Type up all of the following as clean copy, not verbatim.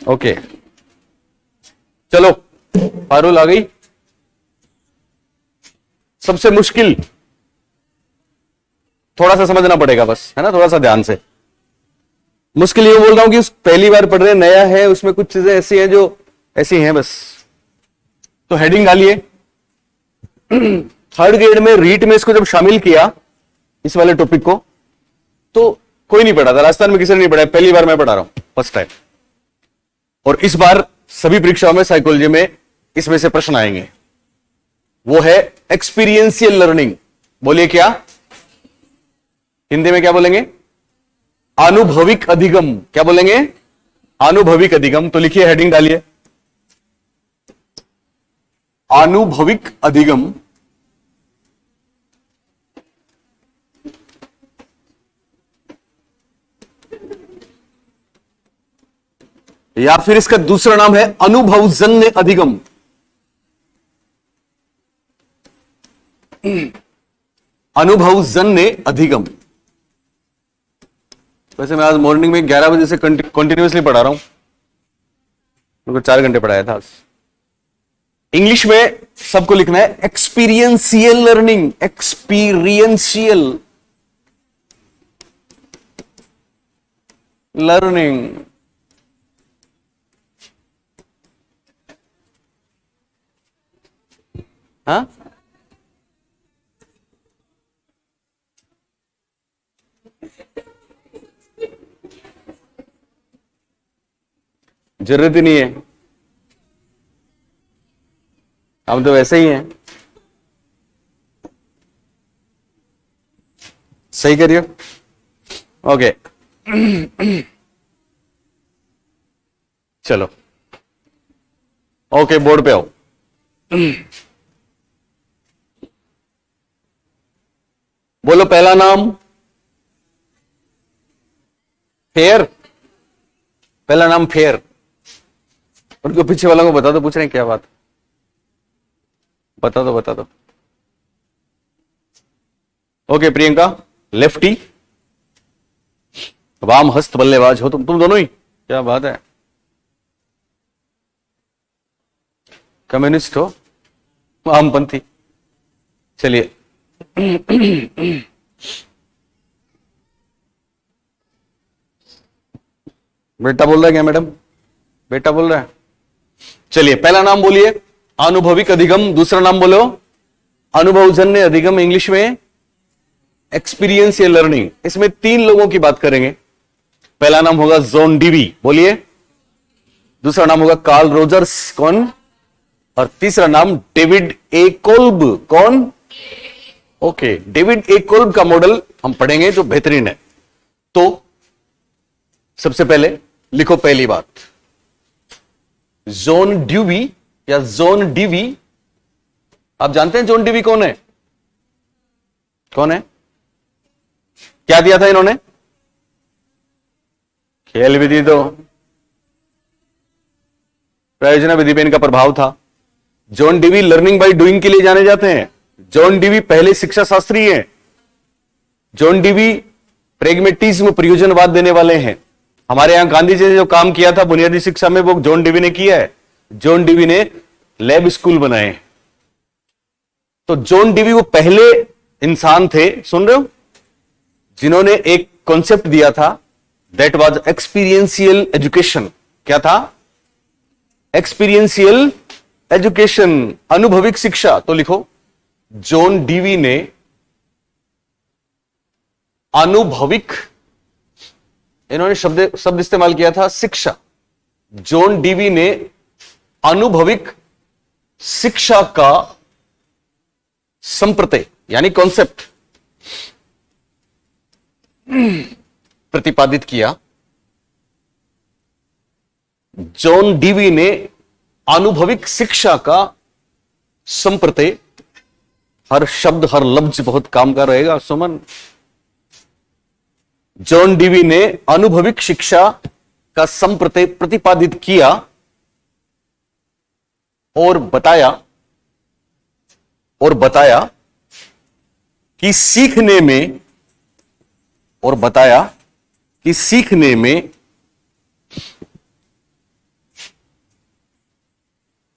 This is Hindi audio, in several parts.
ओके चलो, पारुल आ गई। सबसे मुश्किल थोड़ा सा समझना पड़ेगा बस, है ना, थोड़ा सा ध्यान से। मुश्किल ये बोल रहा हूं कि पहली बार पढ़ रहे, नया है, उसमें कुछ चीजें ऐसी हैं जो ऐसी हैं बस। तो हेडिंग डालिए। थर्ड ग्रेड में रीट में इसको जब शामिल किया, इस वाले टॉपिक को, तो कोई नहीं पढ़ा था राजस्थान में, किसी ने नहीं पढ़ा, पहली बार मैं पढ़ा रहा हूं, फर्स्ट टाइम। और इस बार सभी परीक्षाओं में साइकोलॉजी में इसमें से प्रश्न आएंगे। वो है एक्सपीरियंशियल लर्निंग। बोलिए क्या, हिंदी में क्या बोलेंगे? अनुभविक अधिगम। क्या बोलेंगे? अनुभविक अधिगम। तो लिखिए, हेडिंग डालिए, अनुभविक अधिगम। या फिर इसका दूसरा नाम है अनुभवजन्य अधिगम। अनुभवजन्य अधिगम। वैसे मैं आज मॉर्निंग में 11 बजे से कंटिन्यूअसली पढ़ा रहा हूं, मेरे को 4 घंटे पढ़ाया था आज। इंग्लिश में सबको लिखना है एक्सपीरियंशियल लर्निंग। Experiential learning. हाँ, जरूरत ही नहीं है, हम तो वैसे ही हैं। सही करिए। ओके चलो, ओके बोर्ड पे आओ। बोलो पहला नाम फेयर। पहला नाम फेयर। उनको पीछे वालों को बता दो, पूछ रहे हैं क्या बात, बता दो बता दो। ओके प्रियंका, लेफ्टी, वाम हस्त बल्लेबाज हो तुम दोनों ही, क्या बात है। कम्युनिस्ट हो, वामपंथी। चलिए बेटा बोल रहा है क्या मैडम? बेटा बोल रहा है। चलिए पहला नाम बोलिए अनुभविक अधिगम, दूसरा नाम बोलो अनुभवजन्य अधिगम, इंग्लिश में एक्सपीरियंशियल लर्निंग। इसमें 3 लोगों की बात करेंगे। पहला नाम होगा जॉन डीवी, बोलिए। दूसरा नाम होगा कार्ल रोजर्स, कौन? और तीसरा नाम डेविड ए कोल्ब, कौन? ओके, डेविड ए कोल्ब का मॉडल हम पढ़ेंगे जो बेहतरीन है। तो सबसे पहले लिखो पहली बात, जॉन ड्यूवी या जॉन डीवी। आप जानते हैं जॉन डीवी कौन है? कौन है? क्या दिया था इन्होंने? खेल विधि दो, प्रयोजन विधि पे इनका प्रभाव था। John Dewey learning by doing के लिए जाने जाते हैं। जॉन डीवी पहले शिक्षा शास्त्री हैं। जॉन डीवी प्रेगमेटिज्म, प्रयोजनवाद देने वाले हैं। हमारे यहां गांधी जी ने जो काम किया था बुनियादी शिक्षा में, वो जॉन डीवी ने किया है। जॉन डीवी ने लैब स्कूल बनाए। तो जॉन डीवी वो पहले इंसान थे, सुन रहे हो, जिन्होंने एक कॉन्सेप्ट दिया था, दैट वाज एक्सपीरियंशियल एजुकेशन। क्या था? एक्सपीरियंशियल एजुकेशन, अनुभविक शिक्षा। तो लिखो, जॉन डीवी ने अनुभविक, इन्होंने शब्द इस्तेमाल किया था शिक्षा। जॉन डीवी ने अनुभविक शिक्षा का संप्रत्यय यानी कॉन्सेप्ट प्रतिपादित किया। जॉन डीवी ने अनुभविक शिक्षा का संप्रत्यय, हर शब्द हर लफ्ज बहुत काम का रहेगा सुमन। जॉन डीवी ने अनुभविक शिक्षा का संप्रत्यय प्रतिपादित किया और बताया कि सीखने में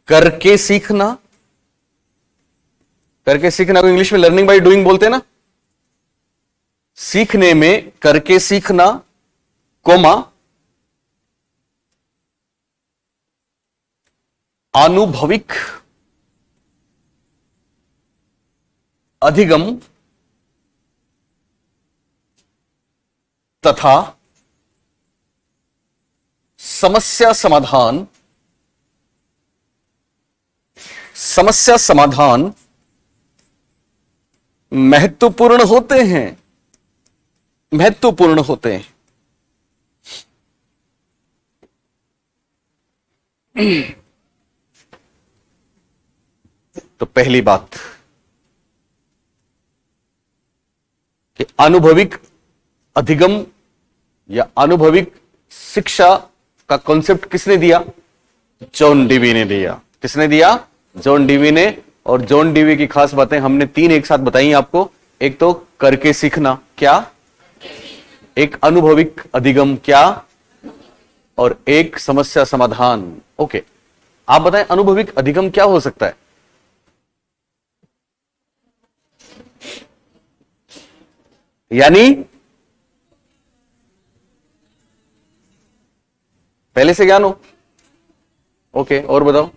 करके सीखना, करके सीखना को इंग्लिश में लर्निंग बाय डूइंग बोलते हैं ना। सीखने में करके सीखना, कोमा आनुभविक अधिगम तथा समस्या समाधान, समस्या समाधान महत्वपूर्ण होते हैं, महत्वपूर्ण होते हैं। तो पहली बात कि अनुभविक अधिगम या अनुभविक शिक्षा का कॉन्सेप्ट किसने दिया? जॉन डीवी ने दिया। किसने दिया? जॉन डीवी ने। और जॉन डीवी की खास बातें हमने 3 एक साथ बताई आपको। एक तो करके सीखना, क्या? एक अनुभविक अधिगम, क्या? और एक समस्या समाधान। ओके, आप बताएं अनुभविक अधिगम क्या हो सकता है? यानी पहले से ज्ञान हो। ओके, और बताओ।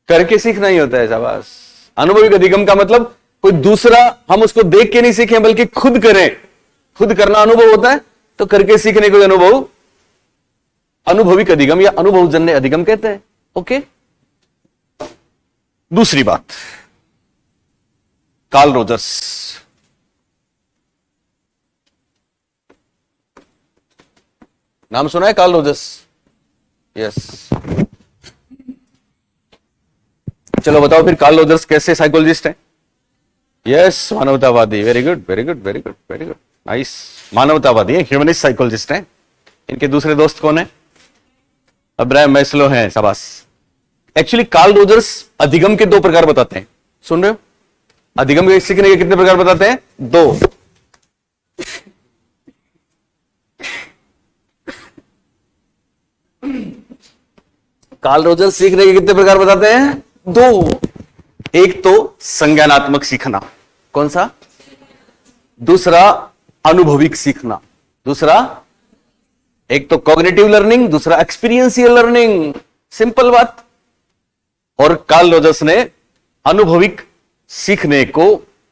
करके सीखना ही होता है, शाबाश। अनुभविक अधिगम का मतलब कोई दूसरा, हम उसको देख के नहीं सीखें बल्कि खुद करें। खुद करना अनुभव होता है, तो करके सीखने को अनुभव अनुभविक अधिगम या अनुभवजन्य अधिगम कहते हैं। ओके, दूसरी बात, कार्ल रोजर्स। नाम सुना है कार्ल रोजर्स? यस। चलो बताओ फिर कार्ल रोजर्स कैसे साइकोलॉजिस्ट हैं? यस, मानवतावादी। Very good, very good, very good, very good, nice. मानवतावादी है, ह्यूमनिस्ट साइकोलॉजिस्ट हैं। इनके दूसरे दोस्त कौन है? अब्राहम मैस्लो हैं, शाबाश। एक्चुअली कार्ल रोजर्स अधिगम के 2 प्रकार बताते हैं। सुन रहे हो? अधिगम के सीखने के कितने प्रकार बताते हैं? 2। कार्ल रोजर्स सीखने के कितने प्रकार बताते हैं? 2। एक तो संज्ञानात्मक सीखना, कौन सा? दूसरा अनुभविक सीखना। दूसरा, एक तो कॉग्निटिव लर्निंग, दूसरा एक्सपीरियंशियल लर्निंग। सिंपल बात। और कार्ल रोजर्स ने अनुभविक सीखने को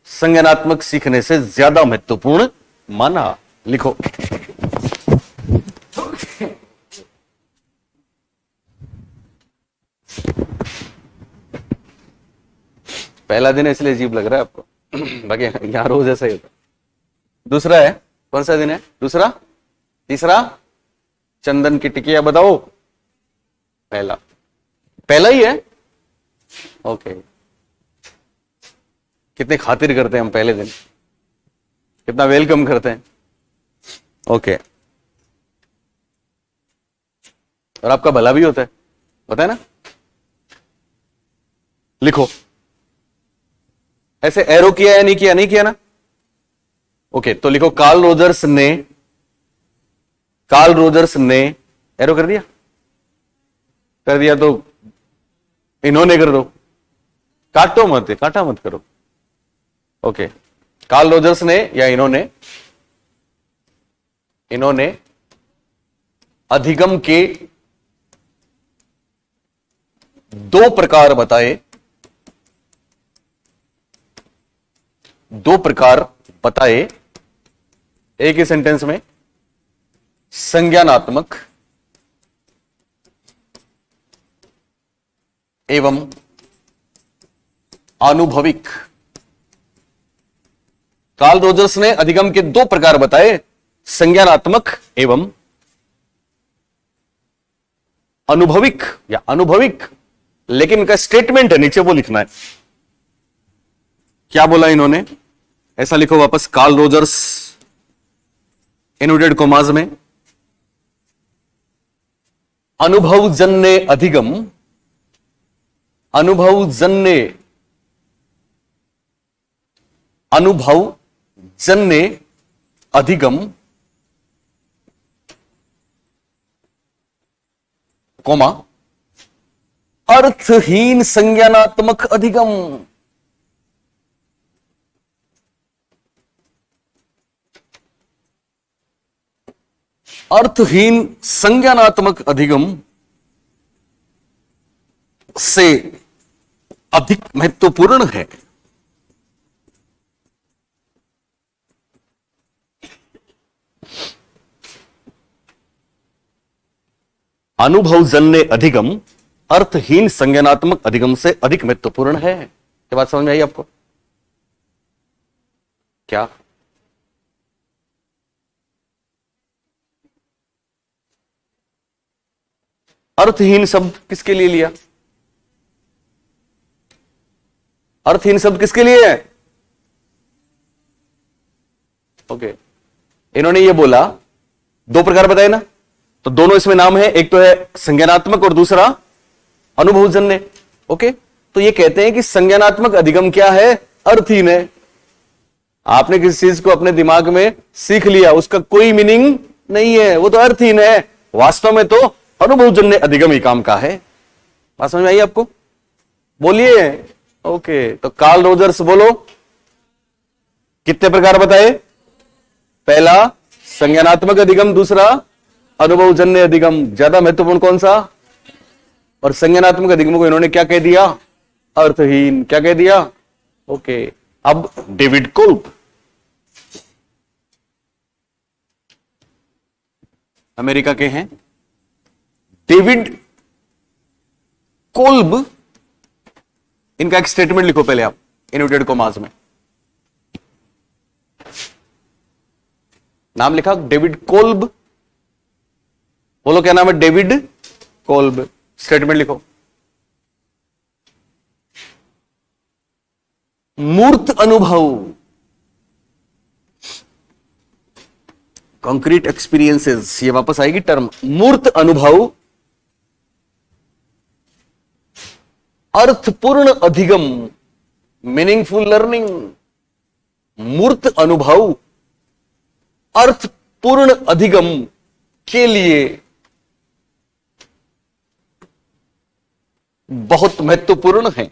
संज्ञानात्मक सीखने से ज्यादा महत्वपूर्ण माना। लिखो। पहला दिन है इसलिए अजीब लग रहा है आपको, बाकी यहां रोज ऐसा ही होता है। दूसरा है, कौन सा दिन है दूसरा? तीसरा, चंदन की टिकिया बताओ। पहला, पहला ही है। ओके, कितने खातिर करते हैं हम पहले दिन, कितना वेलकम करते हैं। ओके, और आपका भला भी होता है, पता है ना? लिखो। ऐसे एरो किया या नहीं किया? नहीं किया ना? ओके, तो लिखो कार्ल रोजर्स ने एरो कर दिया? कर दिया तो इन्होंने कर दो, काटो मत, काटा मत करो। ओके, कार्ल रोजर्स ने या इन्होंने अधिगम के 2 प्रकार बताए। 2 प्रकार बताए एक ही सेंटेंस में। संज्ञानात्मक एवं अनुभविक। कार्ल रोजर्स ने अधिगम के 2 प्रकार बताए, संज्ञानात्मक एवं अनुभविक या अनुभविक। लेकिन इनका स्टेटमेंट है नीचे, वो लिखना है। क्या बोला इन्होंने? ऐसा लिखो वापस, कार्ल रोजर्स इन्वर्टेड कॉमास में, अनुभवजन्य अधिगम, अनुभवजन्य अधिगम कोमा अर्थहीन संज्ञानात्मक अधिगम। अर्थहीन संज्ञानात्मक अधिगम से अधिक महत्वपूर्ण है अनुभवजन्य अधिगम अर्थहीन संज्ञानात्मक अधिगम से अधिक महत्वपूर्ण है। ये बात समझ में आई आपको? क्या अर्थहीन शब्द किसके लिए लिया? अर्थहीन शब्द किसके लिए है? ओके, इन्होंने ये बोला, दो प्रकार बताए ना, तो दोनों इसमें नाम है, एक तो है संज्ञानात्मक और दूसरा अनुभवजन्य। ओके, तो ये कहते हैं कि संज्ञानात्मक अधिगम क्या है? अर्थहीन है। आपने किसी चीज को अपने दिमाग में सीख लिया, उसका कोई मीनिंग नहीं है, वो तो अर्थहीन है। वास्तव में तो अनुभवजन्य अधिगम ही काम का है। बात समझ में आई आपको? बोलिए। ओके, तो कार्ल रोजर्स बोलो, कितने प्रकार बताए? पहला संज्ञानात्मक अधिगम, दूसरा अनुभवजन्य अधिगम। ज्यादा महत्वपूर्ण कौन सा? और संज्ञानात्मक अधिगम को इन्होंने क्या कह दिया? अर्थहीन। क्या कह दिया? ओके, अब डेविड कोल्ब, अमेरिका के हैं, डेविड कोल्ब, इनका एक स्टेटमेंट लिखो पहले आप इन्वर्टेड कॉमास में। नाम लिखा डेविड कोल्ब, बोलो क्या नाम है? David Kolb. स्टेटमेंट लिखो, मूर्त अनुभव, कॉन्क्रीट एक्सपीरियंसेस, ये वापस आएगी टर्म। मूर्त अनुभव अर्थपूर्ण अधिगम, मीनिंगफुल लर्निंग। मूर्त अनुभव अर्थपूर्ण अधिगम के लिए बहुत महत्वपूर्ण है।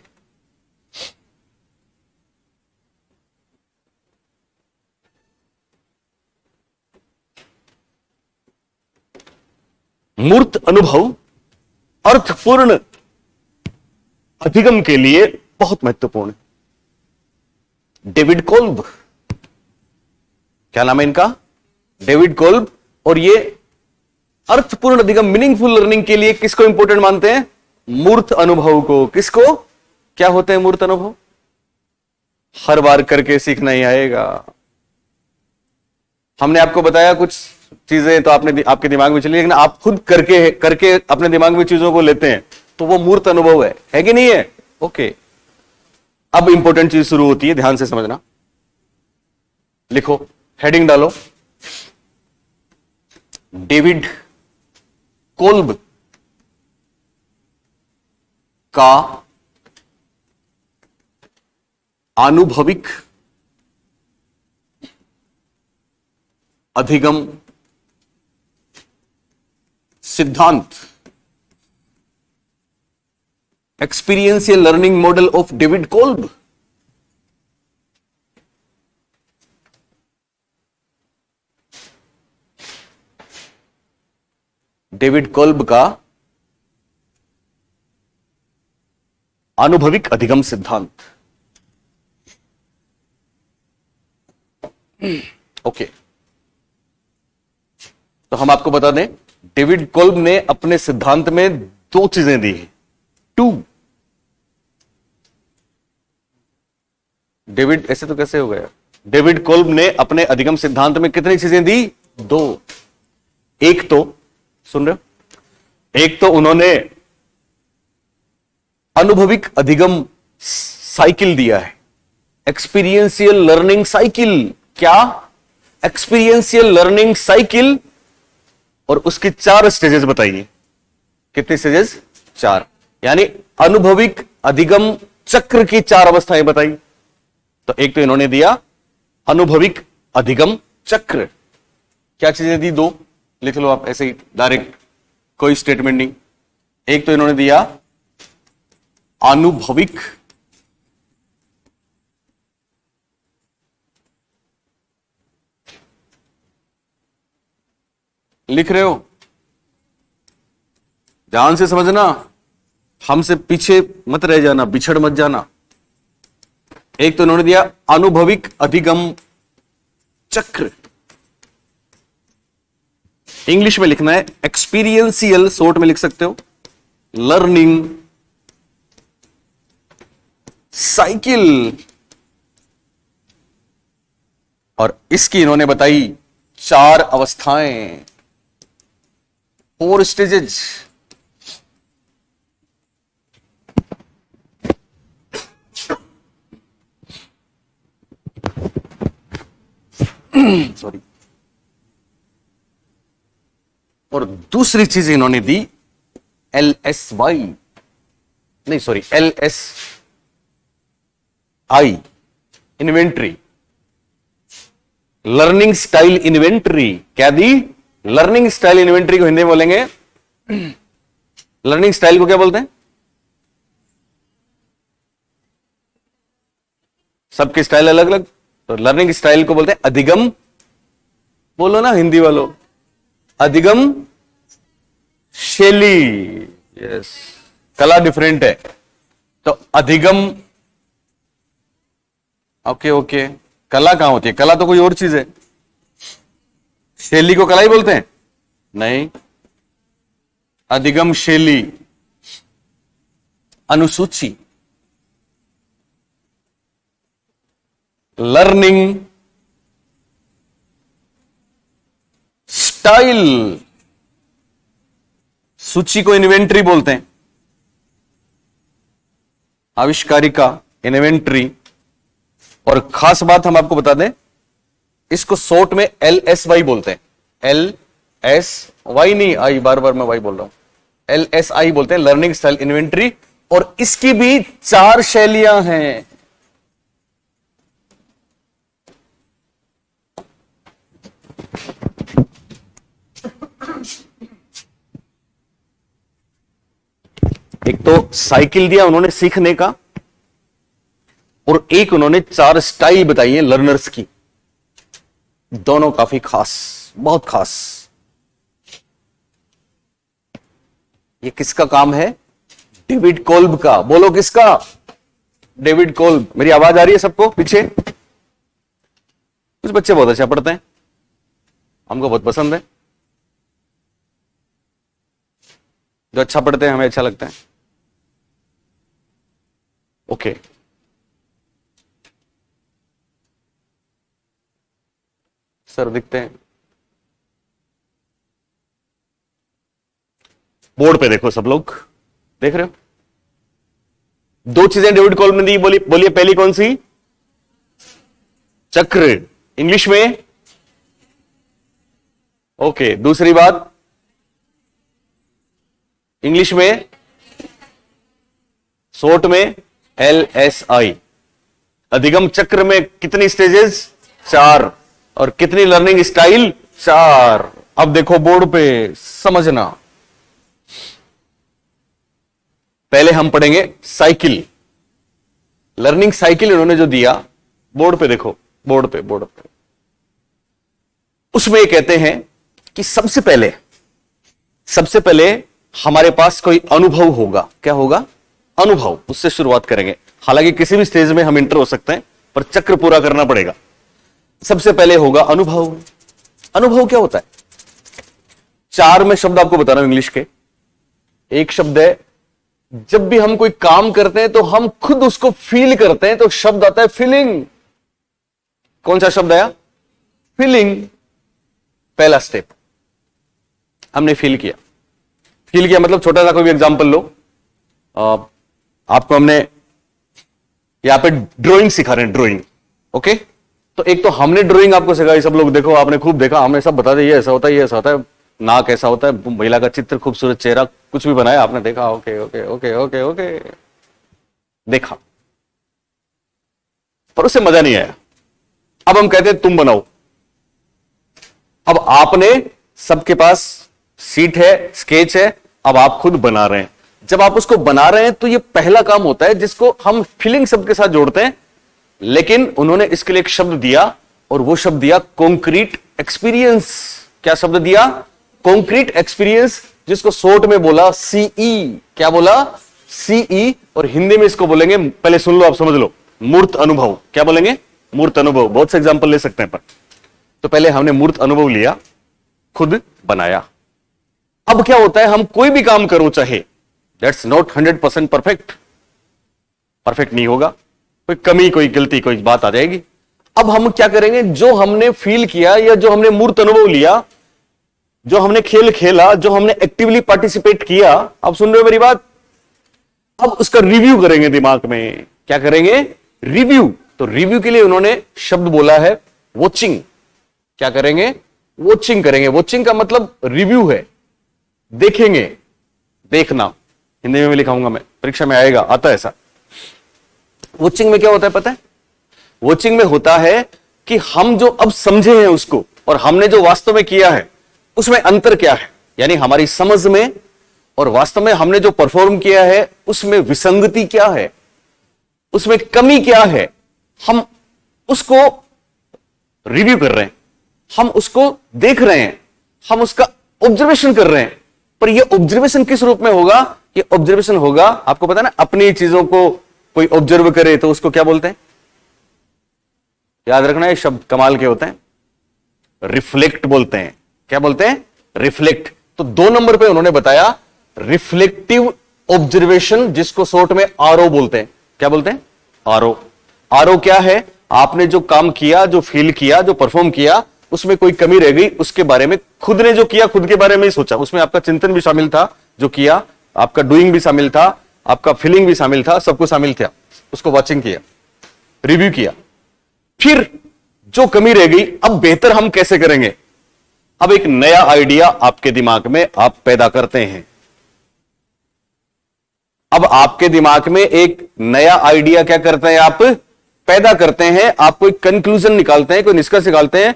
मूर्त अनुभव अर्थपूर्ण अधिगम के लिए बहुत महत्वपूर्ण है। डेविड कोल्ब, क्या नाम है इनका? David Kolb. और ये अर्थपूर्ण अधिगम, मीनिंगफुल लर्निंग के लिए किसको इंपॉर्टेंट मानते हैं? मूर्त अनुभव को। किसको? क्या होते हैं मूर्त अनुभव? हर बार करके सीखना ही आएगा। हमने आपको बताया कुछ चीजें तो आपने आपके दिमाग में चली, लेकिन आप खुद करके करके अपने दिमाग में चीजों को लेते हैं, तो वो मूर्त अनुभव है कि नहीं है? ओके, अब इंपॉर्टेंट चीज शुरू होती है, ध्यान से समझना। लिखो, हेडिंग डालो, डेविड कोल्ब का आनुभविक अधिगम सिद्धांत, experiential learning model of David Kolb. David Kolb का अनुभविक अधिगम सिद्धांत। ओके, तो हम आपको बता दें, डेविड कोल्ब ने अपने सिद्धांत में दो चीजें दी हैं। टू, डेविड, ऐसे तो कैसे हो गया? डेविड कोल्ब ने अपने अधिगम सिद्धांत में कितनी चीजें दी? दो। एक तो, सुन रहे हो, एक तो उन्होंने अनुभविक अधिगम साइकिल दिया है, एक्सपीरियंशियल लर्निंग साइकिल। क्या? एक्सपीरियंशियल लर्निंग साइकिल, और उसकी 4 स्टेजेस बताइए। कितने स्टेजेस? 4। यानी अनुभविक अधिगम चक्र की 4 अवस्थाएं बताई। तो एक तो इन्होंने दिया अनुभविक अधिगम चक्र। क्या चीजें दी? 2 लिख लो आप ऐसे ही डायरेक्ट, कोई स्टेटमेंट नहीं। एक तो इन्होंने दिया आनुभविक लिख रहे हो, ध्यान से समझना, हमसे पीछे मत रह जाना, बिछड़ मत जाना। एक तो उन्होंने दिया अनुभविक अधिगम चक्र, इंग्लिश में लिखना है एक्सपीरियंशियल, शॉर्ट में लिख सकते हो लर्निंग साइकिल, और इसकी इन्होंने बताई 4 अवस्थाएं, 4 स्टेजेस। सॉरी। और दूसरी चीज इन्होंने दी LSY, नहीं sorry LSI, inventory, learning style inventory. क्या दी? लर्निंग स्टाइल इन्वेंट्री को हिंदी में बोलेंगे, लर्निंग स्टाइल को क्या बोलते हैं? सबके स्टाइल अलग अलग, तो लर्निंग स्टाइल को बोलते हैं अधिगम, बोलो ना हिंदी वालों, अधिगम शैली। यस, कला डिफरेंट है, तो अधिगम, ओके ओके, कला कहां होती है? कला तो कोई और चीज है। शैली को कला ही बोलते हैं? नहीं, अधिगम शैली, अनुसूची, लर्निंग स्टाइल, सूची को इन्वेंट्री बोलते हैं, आविष्कारिका इन्वेंट्री। और खास बात हम आपको बता दें, इसको शॉर्ट में LSY बोलते हैं, LSY नहीं आई, बार बार मैं वाई बोल रहा हूं, LSI बोलते हैं, लर्निंग स्टाइल इन्वेंट्री। और इसकी भी 4 शैलियां हैं। एक तो साइकिल दिया उन्होंने सीखने का, और एक उन्होंने 4 स्टाइल बताई है लर्नर्स की, दोनों काफी खास, बहुत खास। ये किसका काम है? डेविड कोल्ब का। बोलो किसका? David Kolb. मेरी आवाज आ रही है सबको पीछे? कुछ बच्चे बहुत अच्छा पढ़ते हैं, हमको बहुत पसंद है, जो अच्छा पढ़ते हैं हमें अच्छा लगता है। ओके, सर दिखते हैं? बोर्ड पे देखो, सब लोग देख रहे हो? 2 चीजें डेविड कोल्ब ने दी, बोलिए पहली कौन सी? चक्र, इंग्लिश में। ओके, दूसरी बात इंग्लिश में, शॉर्ट में LSI। अधिगम चक्र में कितनी स्टेजेस? 4। और कितनी लर्निंग स्टाइल? 4। अब देखो बोर्ड पे, समझना। पहले हम पढ़ेंगे साइकिल, लर्निंग साइकिल इन्होंने जो दिया, बोर्ड पे देखो, बोर्ड पे उसमें ये कहते हैं कि सबसे पहले हमारे पास कोई अनुभव होगा। क्या होगा? अनुभव, उससे शुरुआत करेंगे। हालांकि किसी भी स्टेज में हम इंटर हो सकते हैं, पर चक्र पूरा करना पड़ेगा। सबसे पहले होगा अनुभव। अनुभव क्या होता है? 4 में शब्द आपको बता रहा हूं इंग्लिश के। एक शब्द है, जब भी हम कोई काम करते हैं तो हम खुद उसको फील करते हैं, तो शब्द आता है फीलिंग। कौन सा शब्द आया? फीलिंग। पहला स्टेप, हमने फील किया। फील किया मतलब छोटा सा कोई भी एग्जांपल लो। आपको हमने यहां पे ड्राइंग सिखा रहे हैं, ड्राइंग। ओके, तो एक तो हमने ड्राइंग आपको सिखाई, सब लोग देखो, आपने खूब देखा, हमने सब बता दिया, ये ऐसा होता है, ये ऐसा होता है, नाक ऐसा होता है, महिला का चित्र, खूबसूरत चेहरा, कुछ भी बनाया आपने, देखा, okay okay okay okay okay, देखा, पर उससे मजा नहीं आया। अब हम कहते हैं तुम बनाओ। अब आपने, सबके पास सीट है, स्केच है, अब आप खुद बना रहे हैं। जब आप उसको बना रहे हैं तो ये पहला काम होता है जिसको हम फीलिंग शब्द के साथ जोड़ते हैं, लेकिन उन्होंने इसके लिए एक शब्द दिया और वो शब्द दिया कॉन्क्रीट एक्सपीरियंस। क्या शब्द दिया? कॉन्क्रीट एक्सपीरियंस, जिसको शॉर्ट में बोला सीई। क्या बोला? सीई। और हिंदी में इसको बोलेंगे, पहले सुन लो आप समझ लो, मूर्त अनुभव। क्या बोलेंगे? मूर्त अनुभव। बहुत से एग्जाम्पल ले सकते हैं पर तो पहले हमने मूर्त अनुभव लिया, खुद बनाया। अब क्या होता है, हम कोई भी काम करो चाहे, दैट्स नॉट 100% परफेक्ट, परफेक्ट नहीं होगा, कोई कमी, कोई गलती, कोई बात आ जाएगी। अब हम क्या करेंगे, जो हमने फील किया या जो हमने मूर्त अनुभव लिया, जो हमने खेल खेला, जो हमने एक्टिवली पार्टिसिपेट किया, आप सुन रहे हो मेरी बात, अब उसका रिव्यू करेंगे दिमाग में। क्या करेंगे? रिव्यू। तो रिव्यू के लिए उन्होंने शब्द बोला है वॉचिंग। क्या करेंगे? वॉचिंग करेंगे। वॉचिंग का मतलब रिव्यू है, देखेंगे, देखना। हिंदी में भी लिखाऊंगा मैं, परीक्षा में आएगा, आता है ऐसा। वॉचिंग में क्या होता है पता है? वॉचिंग में होता है कि हम जो अब समझे हैं उसको और हमने जो वास्तव में किया है उसमें अंतर क्या है, यानी हमारी समझ में और वास्तव में हमने जो परफॉर्म किया है उसमें विसंगति क्या है, उसमें कमी क्या है, हम उसको रिव्यू कर रहे हैं, हम उसको देख रहे हैं, हम उसका ऑब्जर्वेशन कर रहे हैं। पर यह ऑब्जर्वेशन किस रूप में होगा? यह ऑब्जर्वेशन होगा, आपको पता है ना, अपनी चीजों को कोई ऑब्जर्व करे तो उसको क्या बोलते हैं? याद रखना, ये शब्द कमाल के होते हैं, रिफ्लेक्ट बोलते हैं। क्या बोलते हैं? रिफ्लेक्ट। तो 2 नंबर पे उन्होंने बताया रिफ्लेक्टिव ऑब्जर्वेशन, जिसको शॉर्ट में आरओ बोलते हैं। क्या बोलते हैं? आरओ। आरओ क्या है? आपने जो काम किया, जो फील किया, जो परफॉर्म किया, उसमें कोई कमी रह गई, उसके बारे में खुद ने जो किया, खुद के बारे में ही सोचा, उसमें आपका चिंतन भी शामिल था, जो किया, आपका डूइंग भी शामिल था, आपका फीलिंग भी शामिल था, सब कुछ शामिल था, उसको वॉचिंग किया, रिव्यू किया। फिर जो कमी रह गई, अब बेहतर हम कैसे करेंगे? अब एक नया आइडिया आपके दिमाग में आप पैदा करते हैं। अब आपके दिमाग में एक नया आइडिया क्या करते हैं? आप पैदा करते हैं, आप कोई कंक्लूजन निकालते हैं, कोई निष्कर्ष निकालते हैं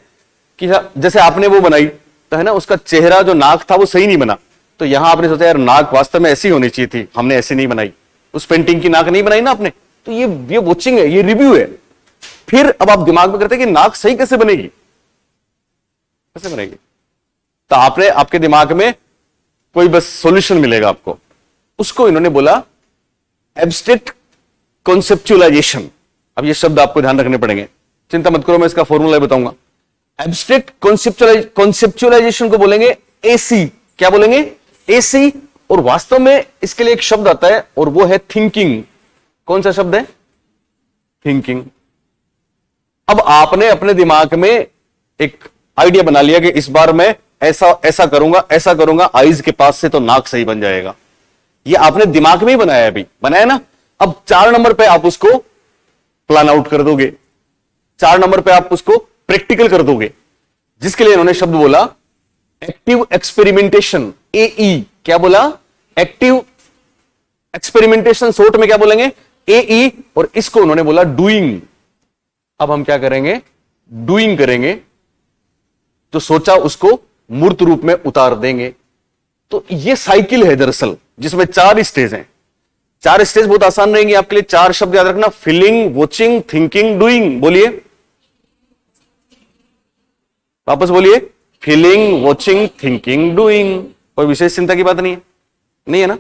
कि जैसे आपने वो बनाई तो है ना, उसका चेहरा जो नाक था वो सही नहीं बना, तो यहां आपने सोचा यार नाक वास्तव में ऐसी होनी चाहिए थी, हमने ऐसी नहीं बनाई, उस पेंटिंग की नाक नहीं बनाई ना आपने, तो ये वॉचिंग है, ये रिव्यू है। फिर अब आप दिमाग में करते हैं कि नाक सही कैसे बनेगी, कैसे बनेगी, तो आपने आपके दिमाग में कोई बस सॉल्यूशन मिलेगा आपको, उसको इन्होंने बोला एब्स्ट्रैक्ट कॉन्सेप्चुअलाइजेशन। अब ये शब्द आपको ध्यान रखने पड़ेंगे, चिंता मत करो, मैं इसका फॉर्मूला बताऊंगा। एब्स्ट्रैक्ट कॉन्सेप्चुअलाइजेशन को बोलेंगे एसी। क्या बोलेंगे? एसी। और वास्तव में इसके लिए एक शब्द आता है और वो है थिंकिंग। कौन सा शब्द है? थिंकिंग। अब आपने अपने दिमाग में एक आइडिया बना लिया कि इस बार मैं ऐसा ऐसा करूंगा, ऐसा करूंगा, आईज के पास से तो नाक सही बन जाएगा। ये आपने दिमाग में ही बनाया, अभी बनाया ना। अब 4 नंबर पे आप उसको प्लान आउट कर दोगे, 4 नंबर पे आप उसको प्रैक्टिकल कर दोगे, जिसके लिए इन्होंने शब्द बोला एक्टिव एक्सपेरिमेंटेशन, एई। क्या बोला? एक्टिव एक्सपेरिमेंटेशन, शॉर्ट में क्या बोलेंगे? एई। और इसको उन्होंने बोला डूइंग। अब हम क्या करेंगे? डूइंग करेंगे, जो सोचा उसको मूर्त रूप में उतार देंगे। तो ये साइकिल है दरअसल, जिसमें 4 स्टेज हैं। 4 स्टेज बहुत आसान रहेंगे आपके लिए। 4 शब्द याद रखना, फीलिंग, वॉचिंग, थिंकिंग, डूइंग। बोलिए, वापस बोलिए, फीलिंग, वॉचिंग, थिंकिंग, डूइंग। कोई विशेष चिंता की बात नहीं है, नहीं है ना।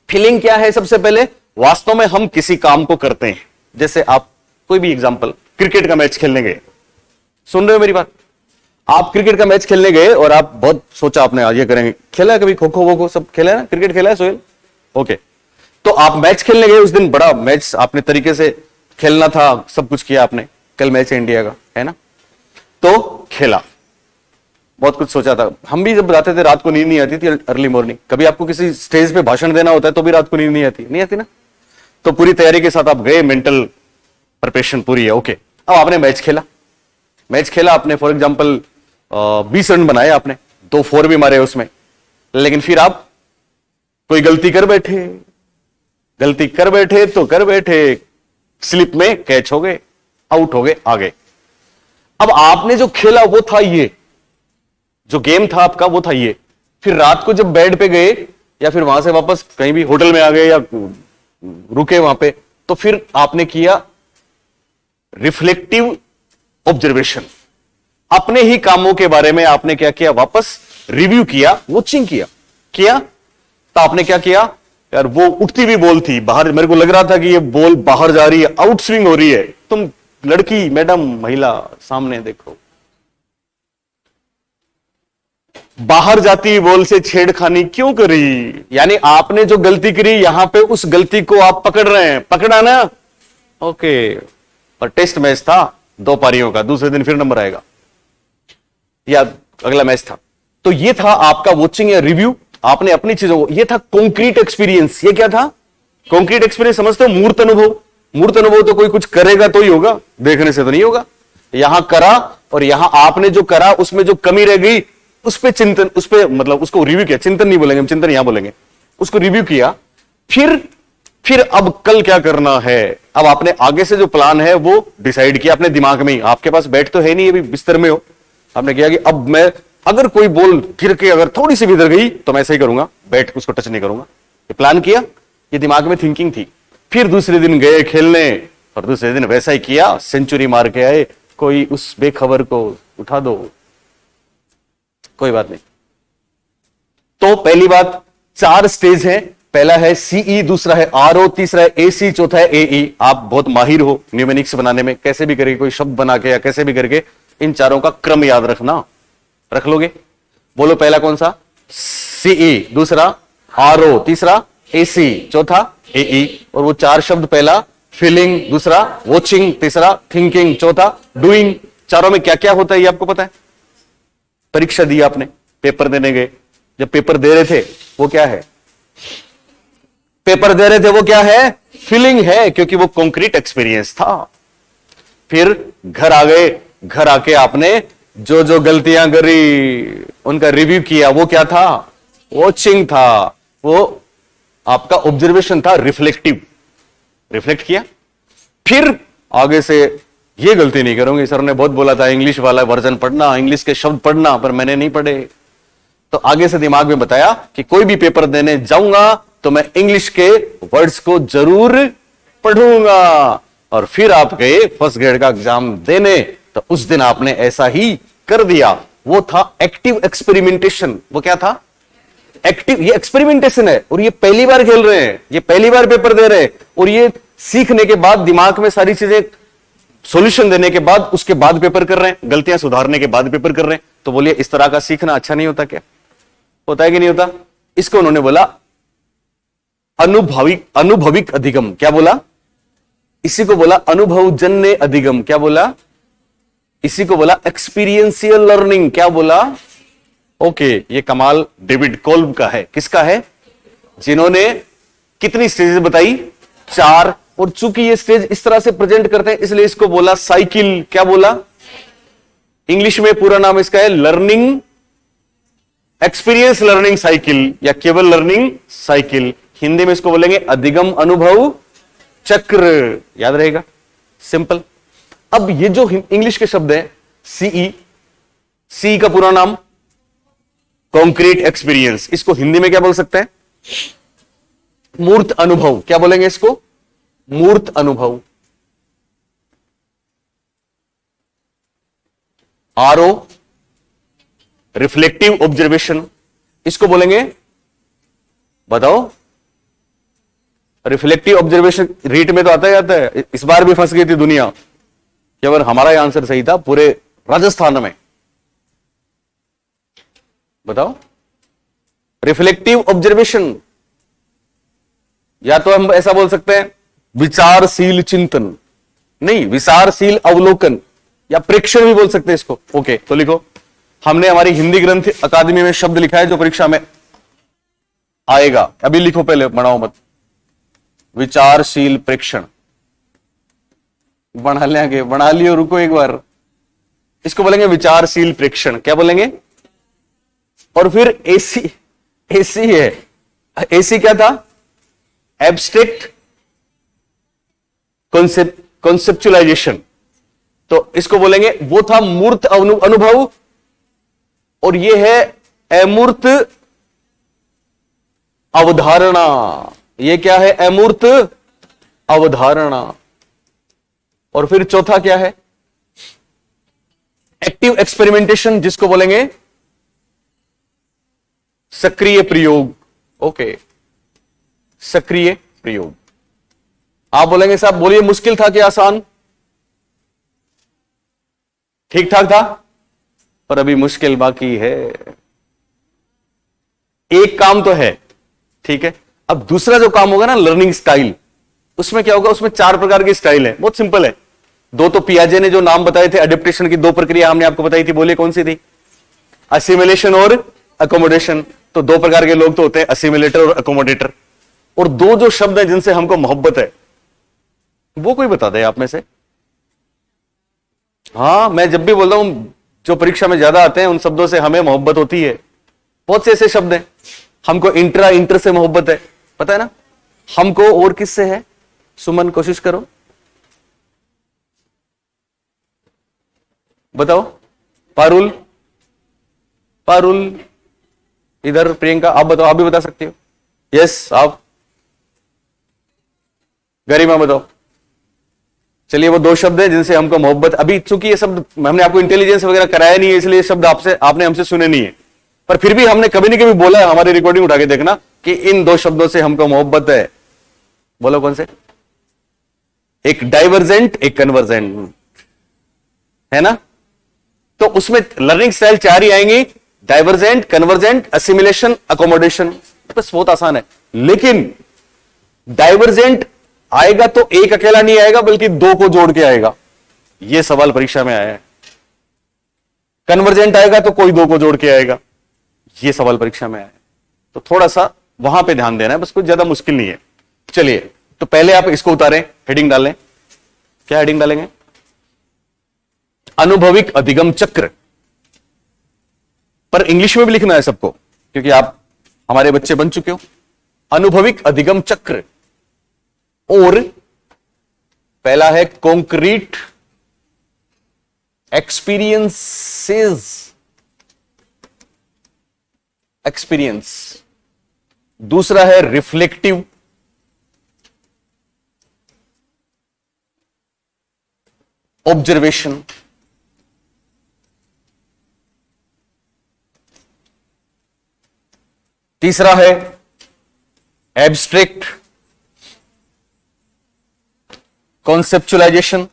फीलिंग क्या है? सबसे पहले वास्तव में हम किसी काम को करते हैं, जैसे आप कोई भी एग्जांपल, क्रिकेट का मैच खेलने गए, सुन रहे हो मेरी बात? आप क्रिकेट का मैच खेलने गए और आप बहुत सोचा आपने आज ये करेंगे, खेला है कभी खो खो वो खो सब खेला है ना, क्रिकेट खेला है सोहेल? ओके, तो आप मैच खेलने गए, उस दिन बड़ा मैच आपने तरीके से खेलना था, सब कुछ किया आपने, कल मैच है इंडिया का, है ना, तो खेला, बहुत कुछ सोचा था। हम भी जब जाते थे रात को नींद नहीं आती थी, अर्ली मॉर्निंग। कभी आपको किसी स्टेज पे भाषण देना होता है तो भी रात को नींद नहीं आती, नहीं आती ना। तो पूरी तैयारी के साथ आप गए, मेंटल प्रिपरेशन पूरी है, ओके। अब आपने मैच खेला आपने, फॉर एग्जाम्पल 20 रन बनाए आपने, 2 4 भी मारे उसमें, लेकिन फिर आप कोई गलती कर बैठे, स्लिप में कैच हो गए, आउट हो गए, आ गए। अब आपने जो खेला वो था ये, जो गेम था आपका वो था ये। फिर रात को जब बेड पे गए या फिर वहां से वापस कहीं भी होटल में आ गए या रुके वहां पे, तो फिर आपने किया रिफ्लेक्टिव ऑब्जर्वेशन। अपने ही कामों के बारे में आपने क्या किया, वापस रिव्यू किया, वॉचिंग किया। तो आपने क्या किया, यार वो उठती भी बॉल थी बाहर, मेरे को लग रहा था कि ये बॉल बाहर जा रही है, आउट स्विंग हो रही है, तुम लड़की, मैडम, महिला, सामने देखो, बाहर जाती बॉल से छेड़खानी क्यों करी? यानी आपने जो गलती करी यहां पे उस गलती को आप पकड़ रहे हैं, पकड़ा ना, ओके। पर टेस्ट मैच था 2 पारियों का, दूसरे दिन फिर नंबर आएगा या अगला मैच था। तो ये था आपका वॉचिंग या रिव्यू, आपने अपनी चीजों को, ये था कॉन्क्रीट एक्सपीरियंस। ये क्या था? कॉन्क्रीट एक्सपीरियंस समझते हो? मूर्त अनुभव। मूर्त अनुभव तो कोई कुछ करेगा तो ही होगा, देखने से तो नहीं होगा। यहां करा और यहां आपने जो करा उसमें जो कमी रह गई उस पे चिंतन, उस पे मतलब उसको रिव्यू किया, चिंतन नहीं बोलेंगे हम, चिंतन यहां बोलेंगे, उसको रिव्यू किया। फिर अब कल क्या करना है, अब आपने आगे से जो प्लान है वो डिसाइड किया अपने दिमाग में ही। आपके पास बैठ तो है नहीं, अभी बिस्तर में हो, आपने किया कि अब मैं अगर कोई बॉल गिर के अगर थोड़ी सी भी इधर गई तो मैं ऐसा ही करूंगा, बैठ के उसको टच नहीं करूंगा। ये प्लान किया, ये दिमाग में थिंकिंग थी। फिर दूसरे दिन गए खेलने और दूसरे दिन वैसा ही किया, सेंचुरी मार के आए, कोई उस बेखबर को उठा दो, कोई बात नहीं। तो पहली बात, 4 स्टेज हैं, पहला है सीई, दूसरा है आरओ, तीसरा है एसी, चौथा है एई। आप बहुत माहिर हो न्यूमेरिक्स बनाने में, कैसे भी करके कोई शब्द बना के या कैसे भी करके इन चारों का क्रम याद रखना, रख लोगे। बोलो पहला कौन सा? सीई, दूसरा आरओ, तीसरा एसी, चौथा एई। और वो 4 शब्द, पहला फीलिंग, दूसरा वॉचिंग, तीसरा थिंकिंग, चौथा डूइंग। चारों में क्या क्या होता है ये आपको पता है? परीक्षा दी आपने, पेपर देने गए, जब पेपर दे रहे थे वो क्या है? पेपर दे रहे थे वो क्या है? फीलिंग है, क्योंकि वो कॉन्क्रीट एक्सपीरियंस था। फिर घर आ गए, घर आके आपने जो जो गलतियां करी उनका रिव्यू किया, वो क्या था? वॉचिंग था, वो आपका ऑब्जर्वेशन था, रिफ्लेक्टिव, रिफ्लेक्ट किया। फिर आगे से ये गलती नहीं करूंगी, सर ने बहुत बोला था इंग्लिश वाला वर्जन पढ़ना, इंग्लिश के शब्द पढ़ना, पर मैंने नहीं पढ़े। तो आगे से दिमाग में बताया कि कोई भी पेपर देने जाऊंगा तो मैं इंग्लिश के वर्ड्स को जरूर पढ़ूंगा। और फिर आप गए फर्स्ट ग्रेड का एग्जाम देने, तो उस दिन आपने ऐसा ही कर दिया। वो था एक्टिव एक्सपेरिमेंटेशन। वो क्या था? एक्टिव, ये एक्सपेरिमेंटेशन है, और ये पहली बार खेल रहे हैं, ये पहली बार पेपर दे रहे हैं, और ये सीखने के बाद दिमाग में सारी चीजें सॉल्यूशन देने के बाद उसके बाद पेपर कर रहे हैं, गलतियां सुधारने के बाद पेपर कर रहे हैं। तो बोलिए इस तरह का सीखना अच्छा नहीं होता क्या? होता है कि नहीं होता? इसको उन्होंने बोला अनुभविक अधिगम। क्या बोला? इसी को बोला अनुभवजन्य अधिगम। क्या बोला? इसी को बोला एक्सपीरियंशियल लर्निंग। क्या बोला? ओके, ये कमाल डेविड कोल्ब का है। किसका है? जिन्होंने कितनी स्टेजेस बताई? 4। और चूंकि ये स्टेज इस तरह से प्रेजेंट करते हैं इसलिए इसको बोला साइकिल। क्या बोला? इंग्लिश में पूरा नाम इसका है लर्निंग, एक्सपीरियंस लर्निंग साइकिल, या केवल लर्निंग साइकिल। हिंदी में इसको बोलेंगे अधिगम अनुभव चक्र। याद रहेगा, सिंपल। अब ये जो इंग्लिश के शब्द हैं, सीई का पूरा नाम कॉन्क्रीट एक्सपीरियंस, इसको हिंदी में क्या बोल सकते हैं? मूर्त अनुभव। क्या बोलेंगे इसको? मूर्त अनुभव। आरओ रिफ्लेक्टिव ऑब्जर्वेशन, इसको बोलेंगे, बताओ? रिफ्लेक्टिव ऑब्जर्वेशन रीट में तो आता ही आता है। इस बार भी फंस गई थी दुनिया, केवल हमारा ही आंसर सही था पूरे राजस्थान में। बताओ, रिफ्लेक्टिव ऑब्जर्वेशन, या तो हम ऐसा बोल सकते हैं विचारशील चिंतन, नहीं, विचारशील अवलोकन, या प्रेक्षण भी बोल सकते हैं इसको। ओके, तो लिखो, हमने हमारी हिंदी ग्रंथ अकादमी में शब्द लिखा है जो परीक्षा में आएगा। अभी लिखो, पहले बढ़ाओ मत। विचारशील प्रेक्षण बना लेंगे, बना लियो, रुको एक बार। इसको बोलेंगे विचारशील प्रेक्षण। क्या बोलेंगे? और फिर एसी है। एसी क्या था? Abstract conceptualisation. तो इसको बोलेंगे, वो था मूर्त अनुभव, और ये है अमूर्त अवधारणा, ये क्या है? अमूर्त अवधारणा। और फिर चौथा क्या है? एक्टिव एक्सपेरिमेंटेशन, जिसको बोलेंगे सक्रिय प्रयोग। ओके, सक्रिय प्रयोग। आप बोलेंगे साहब बोलिए मुश्किल था कि आसान? ठीक ठाक था, पर अभी मुश्किल बाकी है। एक काम तो है, ठीक है। अब दूसरा जो काम होगा ना, लर्निंग स्टाइल, उसमें क्या होगा? उसमें 4 प्रकार की स्टाइल है, बहुत सिंपल है। 2 तो पियाजे ने जो नाम बताए थे अडेप्टेशन की, 2 प्रक्रिया हमने आपको बताई थी, बोलिए कौन सी थी? असिमिलेशन और अकोमोडेशन। तो 2 प्रकार के लोग तो होते हैं, असिमिलेटर और अकोमोडेटर। और 2 जो शब्द हैं जिनसे हमको मोहब्बत है, वो कोई बता दे आप में से। हाँ, मैं जब भी बोलता हूं जो परीक्षा में ज्यादा आते हैं उन शब्दों से हमें मोहब्बत होती है। बहुत से ऐसे शब्द हैं, हमको इंटर से मोहब्बत है, पता है ना हमको। और किससे है? सुमन कोशिश करो, बताओ। पारुल, पारुल इधर। प्रियंका आप बताओ, आप भी बता सकते हो। यस, आप। गरिमा बताओ। चलिए, वो 2 शब्द हैं जिनसे हमको मोहब्बत। अभी चूंकि ये शब्द हमने आपको इंटेलिजेंस वगैरह कराया नहीं है, इसलिए ये शब्द आपने हमसे सुने नहीं है, पर फिर भी हमने कभी न कभी बोला है। हमारी रिकॉर्डिंग उठा के देखना कि इन 2 शब्दों से हमको मोहब्बत है। बोलो कौन से? एक डाइवर्जेंट, एक कन्वर्जेंट, है ना? तो उसमें लर्निंग स्टाइल 4 ही आएंगी, डाइवर्जेंट, कन्वर्जेंट, असिमिलेशन, अकोमोडेशन। बस बहुत आसान है। लेकिन डाइवर्जेंट आएगा तो एक अकेला नहीं आएगा, बल्कि 2 को जोड़ के आएगा। यह सवाल परीक्षा में आया है। कन्वर्जेंट आएगा तो कोई 2 को जोड़ के आएगा। यह सवाल परीक्षा में आया है। तो थोड़ा सा वहां पे ध्यान देना है, बस कुछ ज्यादा मुश्किल नहीं है। चलिए, तो पहले आप इसको उतारें, हेडिंग डालें। क्या हेडिंग डालेंगे? अनुभविक अधिगम चक्र। पर इंग्लिश में भी लिखना है सबको, क्योंकि आप हमारे बच्चे बन चुके हो। अनुभविक अधिगम चक्र। और पहला है कॉन्क्रीट एक्सपीरियंसेस, एक्सपीरियंस। दूसरा है रिफ्लेक्टिव ऑब्जर्वेशन। तीसरा है एब्स्ट्रैक्ट कॉन्सेप्चुलाइजेशन।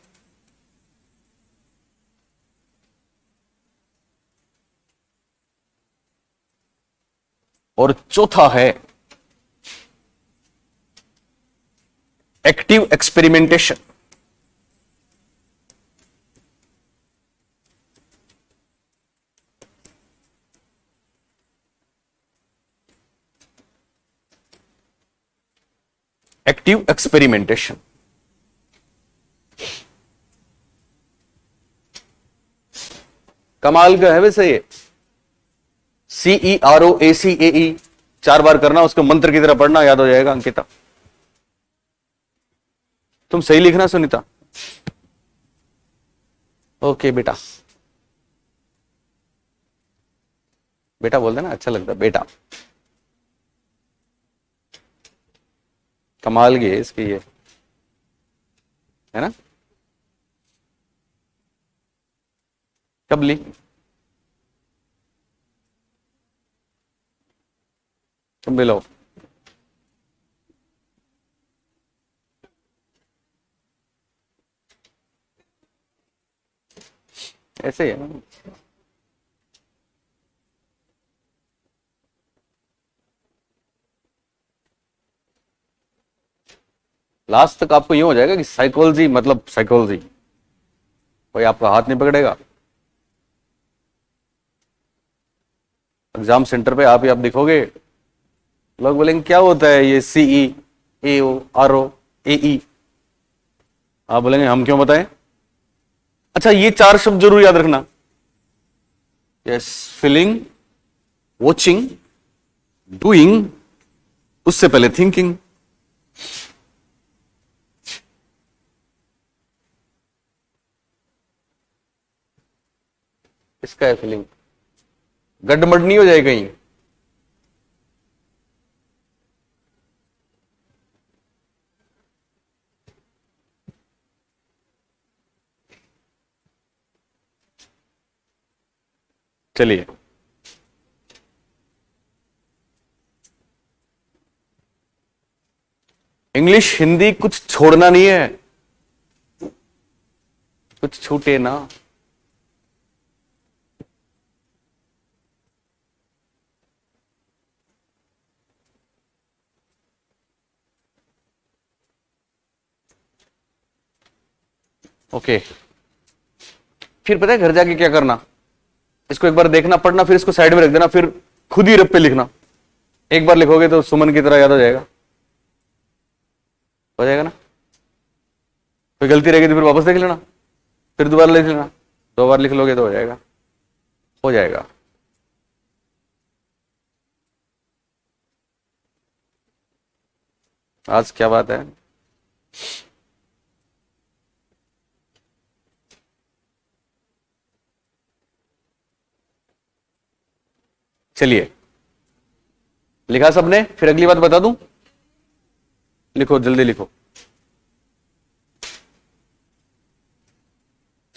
और चौथा है एक्टिव एक्सपेरिमेंटेशन। Active experimentation. कमाल का है वैसे ये। CEROACAE 4 बार करना, उसको मंत्र की तरह पढ़ना, याद हो जाएगा। अंकिता तुम सही लिखना, सुनीता। ओके बेटा, बेटा बोल देना, अच्छा लगता बेटा। कमाल की है इसकी ये, है ना? कब ली? तुम भी लो। ऐसे ही है ना। लास्ट तक आपको यूं हो जाएगा कि साइकोलॉजी, मतलब साइकोलॉजी, कोई आपका हाथ नहीं पकड़ेगा। एग्जाम सेंटर पे आप ही आप दिखोगे, लोग बोलेंगे क्या होता है ये CEAOROAE। आप बोलेंगे हम क्यों बताएं? अच्छा, ये 4 शब्द जरूर याद रखना। यस, फीलिंग, वॉचिंग, डूइंग, उससे पहले थिंकिंग। इसका है फीलिंग। गड़बड़ नहीं हो जाए कहीं। चलिए, इंग्लिश हिंदी कुछ छोड़ना नहीं है, कुछ छूटे ना। ओके, फिर पता है घर जाके क्या करना, इसको एक बार देखना पढ़ना, फिर इसको साइड में रख देना, फिर खुद ही रब पे लिखना। एक बार लिखोगे तो सुमन की तरह याद हो जाएगा, हो जाएगा ना। कोई गलती रहेगी तो फिर वापस देख लेना, फिर दोबारा लिख लेना, 2 बार लिख लोगे तो हो जाएगा, हो जाएगा। आज क्या बात है, चलिए लिखा सबने, फिर अगली बात बता दूं, लिखो जल्दी लिखो।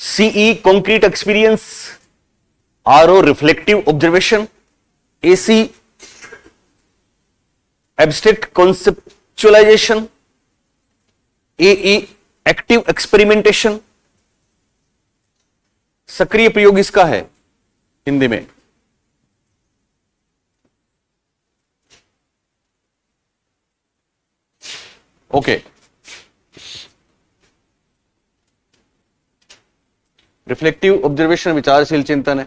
CE concrete experience, RO reflective observation, AC abstract conceptualisation, AE active experimentation. सक्रिय प्रयोग इसका है हिंदी में। ओके, रिफ्लेक्टिव ऑब्जर्वेशन विचारशील चिंतन है,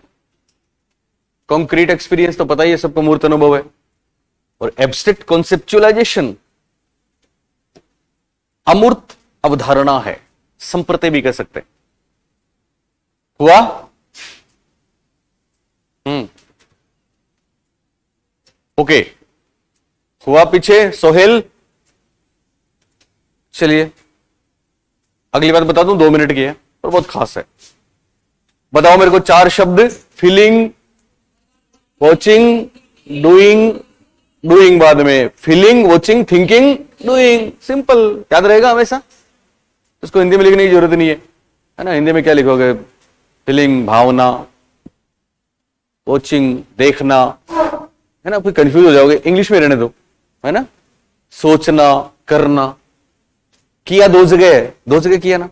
कॉन्क्रीट एक्सपीरियंस तो पता ही है सबको, मूर्त अनुभव है, और एब्स्ट्रैक्ट कॉन्सेप्चुअलाइजेशन अमूर्त अवधारणा है, संप्रति भी कह सकते हैं। हुआ? ओके, हुआ पीछे सोहेल। चलिए अगली बात बता दूं, 2 मिनट की है और बहुत खास है। बताओ मेरे को 4 शब्द, फीलिंग, वॉचिंग, डूइंग, डूइंग बाद में feeling, watching, thinking, doing. Simple, याद रहेगा हमेशा, उसको हिंदी में लिखने की जरूरत नहीं है ना। हिंदी में क्या लिखोगे, फीलिंग भावना, वॉचिंग देखना, है ना, फिर कंफ्यूज हो जाओगे। इंग्लिश में रहने दो, है ना। सोचना, करना, किया 2 जगह है, 2 जगह किया ना,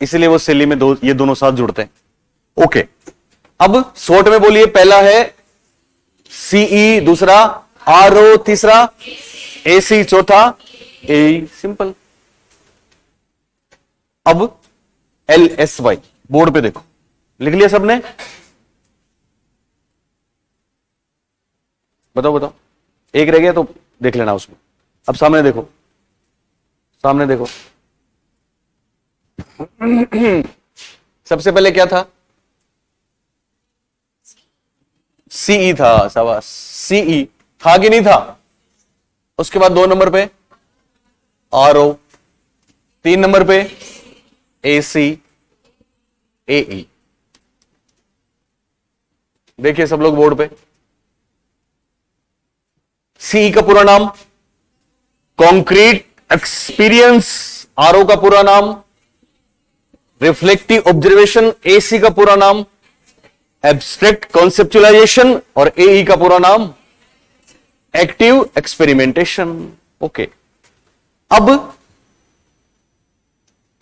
इसलिए वो शैली में ये दोनों साथ जुड़ते हैं। ओके, अब शॉर्ट में बोलिए। पहला है सीई, दूसरा आरओ, तीसरा एसी, चौथा ए। सिंपल। अब LSY बोर्ड पे देखो, लिख लिया सबने? बताओ, एक रह गया तो देख लेना उसमें। अब सामने देखो, सामने देखो। सबसे पहले क्या था? सीई था, शाबाश। सीई था कि नहीं था? उसके बाद 2 नंबर पे आरओ, 3 नंबर पे एसी, एई। देखिए सब लोग बोर्ड पे, सीई का पूरा नाम कॉन्क्रीट एक्सपीरियंस, आरओ का पूरा नाम रिफ्लेक्टिव ऑब्जर्वेशन, एसी का पूरा नाम एब्स्ट्रैक्ट कॉन्सेप्चुअलाइजेशन, और एई का पूरा नाम एक्टिव एक्सपेरिमेंटेशन। ओके, अब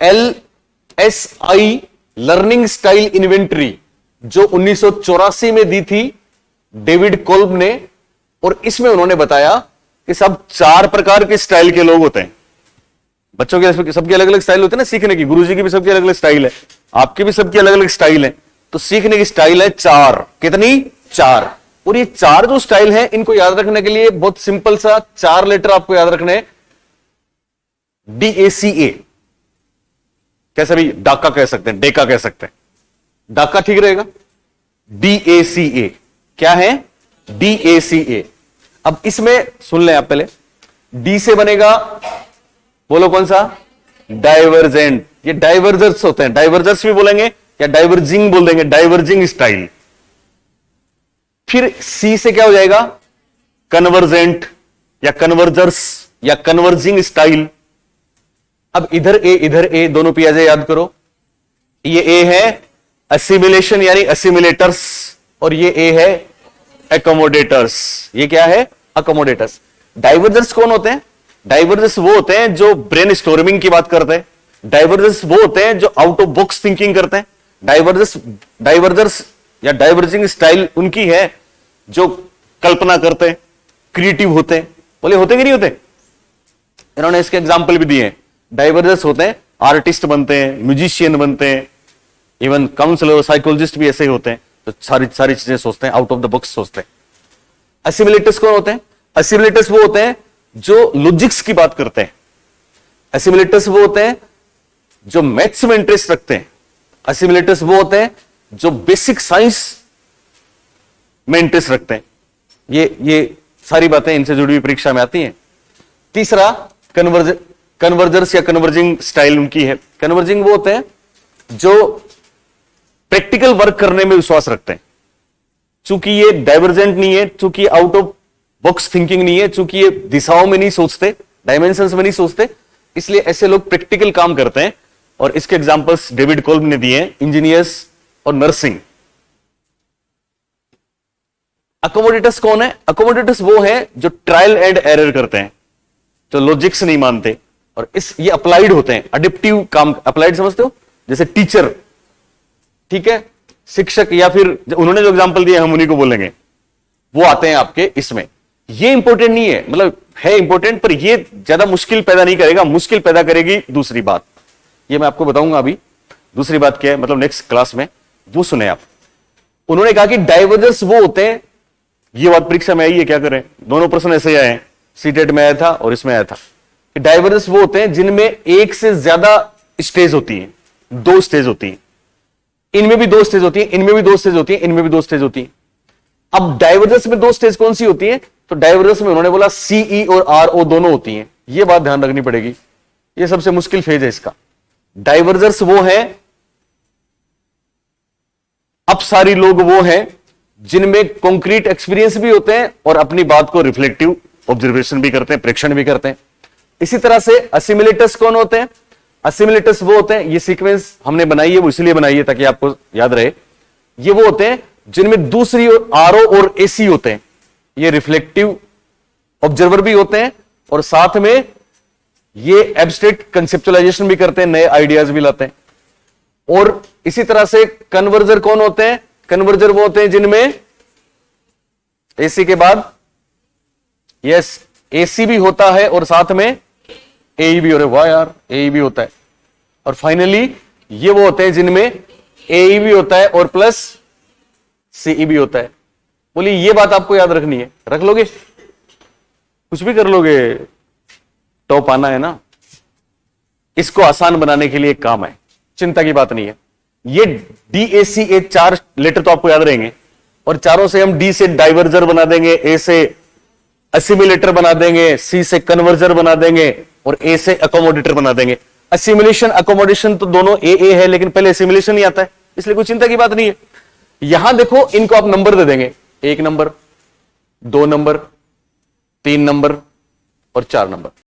LSI लर्निंग स्टाइल इन्वेंटरी जो 1984 में दी थी डेविड कोल्ब ने, और इसमें उन्होंने बताया कि सब 4 प्रकार के स्टाइल के लोग होते हैं। बच्चों के सबके अलग अलग स्टाइल होते हैं ना सीखने की, गुरुजी की भी सबकी अलग अलग स्टाइल है, आपकी भी सबकी अलग अलग स्टाइल है। तो सीखने की स्टाइल है 4। कितनी? 4। और ये 4 जो स्टाइल है, इनको याद रखने के लिए बहुत सिंपल सा 4 लेटर आपको याद रखने, DACA। कैसे भी, डाका कह सकते हैं, डेका कह सकते हैं, डाका ठीक रहेगा। DACA क्या है? DACA। अब इसमें सुन लें आप पहले, डी से बनेगा, बोलो कौन सा? डाइवर्जेंट। ये डाइवर्जर्स होते हैं, डाइवर्जर्स भी बोलेंगे या डाइवर्जिंग बोल देंगे, डाइवर्जिंग स्टाइल। फिर सी से क्या हो जाएगा? कन्वर्जेंट या कन्वर्जर्स या कन्वर्जिंग स्टाइल। अब इधर ए दोनों पे आ जाए, याद करो। ये ए है, असिमिलेशन यानी असिमिलेटर्स, और ये ए है एकोमोडेटर्स। ये क्या है? अकोमोडेटर्स। डाइवर्जर्स कौन होते हैं? डाइवर्जर्स वो होते हैं जो ब्रेन स्टोर्मिंग की बात करते हैं। डाइवर्जर्स वो होते हैं जो आउट ऑफ बॉक्स थिंकिंग करते हैं। डाइवर्जर्स या डाइवर्जिंग स्टाइल उनकी है जो कल्पना करते हैं, क्रिएटिव होते हैं। बोले होते कि नहीं होते? इन्होंने इसके एग्जाम्पल भी दिए हैं। डाइवर्जर्स होते हैं, आर्टिस्ट बनते हैं, म्यूजिशियन बनते हैं, इवन काउंसलर, साइकोलॉजिस्ट भी ऐसे ही होते हैं, तो सारी चीजें सोचते हैं, आउट ऑफ द बॉक्स सोचते हैं। असिमुलेटर्स कौन होते हैं? असिमुलेटर्स वो होते हैं जो लॉजिक्स की बात करते हैं। असिमुलेटर्स वो होते हैं जो मैथ्स में इंटरेस्ट रखते हैं। असिमुलेटर्स वो होते हैं जो बेसिक साइंस में इंटरेस्ट रखते हैं। ये सारी बातें इनसे जुड़ी हुई परीक्षा में आती हैं। तीसरा कन्वर्जर्स या कन्वर्जिंग स्टाइल उनकी है। कन्वर्जिंग वो होते हैं जो प्रैक्टिकल वर्क करने में विश्वास रखते हैं। चूंकि ये डाइवर्जेंट नहीं है, चूंकि आउट ऑफ बॉक्स थिंकिंग नहीं है, चूंकि ये दिशाओं में नहीं सोचते, डायमेंशंस में नहीं सोचते, इसलिए ऐसे लोग प्रैक्टिकल काम करते हैं। और इसके एग्जांपल्स डेविड कोल्ब ने दिए हैं, इंजीनियर्स और नर्सिंग। अकोमोडेटर्स कौन है? अकोमोडेटर्स वो है जो ट्रायल एंड एरर करते हैं, जो लॉजिक्स नहीं मानते, और ये अप्लाइड होते हैं, अडिप्टिव काम। अप्लाइड समझते हो? जैसे टीचर, ठीक है, शिक्षक, या फिर उन्होंने जो एग्जांपल दिए हम उन्हीं को बोलेंगे, वो आते हैं आपके इसमें। ये इंपॉर्टेंट नहीं है, मतलब है इंपॉर्टेंट, पर ये ज्यादा मुश्किल पैदा नहीं करेगा। मुश्किल पैदा करेगी दूसरी बात, ये मैं आपको बताऊंगा अभी। दूसरी बात क्या है, मतलब नेक्स्ट क्लास में, वो सुने आप। उन्होंने कहा कि डाइवर्जर्स वो होते हैं, ये बात परीक्षा में आई है, क्या करें, दोनों प्रश्न ऐसे आए हैं, सीटेट में आया था और इसमें आया था, कि डाइवर्जर्स वो होते हैं जिनमें एक से ज्यादा स्टेज होती है, 2 स्टेज होती है। इनमें भी 2 स्टेज होती है, इनमें भी 2 स्टेज होती है, इनमें भी 2 स्टेज होती है। अब डाइवर्जर्स में 2 स्टेज कौन सी होती है? तो डाइवर्जर्स में उन्होंने बोला सीई और आरओ दोनों होती हैं। ये बात ध्यान रखनी पड़ेगी, ये सबसे मुश्किल फेज है इसका। डाइवर्जर्स वो है, अपसारी लोग वो हैं जिनमें कॉन्क्रीट एक्सपीरियंस भी होते हैं और अपनी बात को रिफ्लेक्टिव ऑब्जर्वेशन भी करते हैं, प्रेक्षण भी करते हैं। इसी तरह से असिमुलेटर्स कौन होते हैं? असिमुलेटर्स वो होते हैं, ये सीक्वेंस हमने बनाई है, वो इसलिए बनाई है ताकि आपको याद रहे। ये वो होते हैं जिनमें दूसरी ओर आरओ और एसी होते हैं, ये रिफ्लेक्टिव ऑब्जर्वर भी होते हैं, और साथ में ये एब्स्ट्रैक्ट कंसेप्चुअलाइजेशन भी करते हैं, नए आइडियाज भी लाते हैं। और इसी तरह से कन्वर्जर कौन होते हैं? कन्वर्जर वो होते हैं जिनमें एसी के बाद यस एसी भी होता है और साथ में ए भी हो रहे, वाह यार ए भी होता है। और फाइनली ये वो होते हैं जिनमें ए भी होता है और प्लस सीई भी होता है। बोलिए ये बात आपको याद रखनी है, रख लोगे? कुछ भी कर लोगे, टॉप आना है ना। इसको आसान बनाने के लिए एक काम है, चिंता की बात नहीं है। ये DAC, ये 4 लेटर तो आपको याद रहेंगे, और चारों से हम डी से डाइवर्जर बना देंगे, ए से असिमुलेटर बना देंगे, सी से कन्वर्जर बना देंगे, और ए से अकोमोडेटर बना देंगे। असिमुलेशन अकोमोडेशन तो दोनों ए है, लेकिन पहले असिमुलेशन ही आता है, इसलिए कोई चिंता की बात नहीं है। यहां देखो, इनको आप नंबर दे देंगे, 1 नंबर, 2 नंबर, 3 नंबर और 4 नंबर।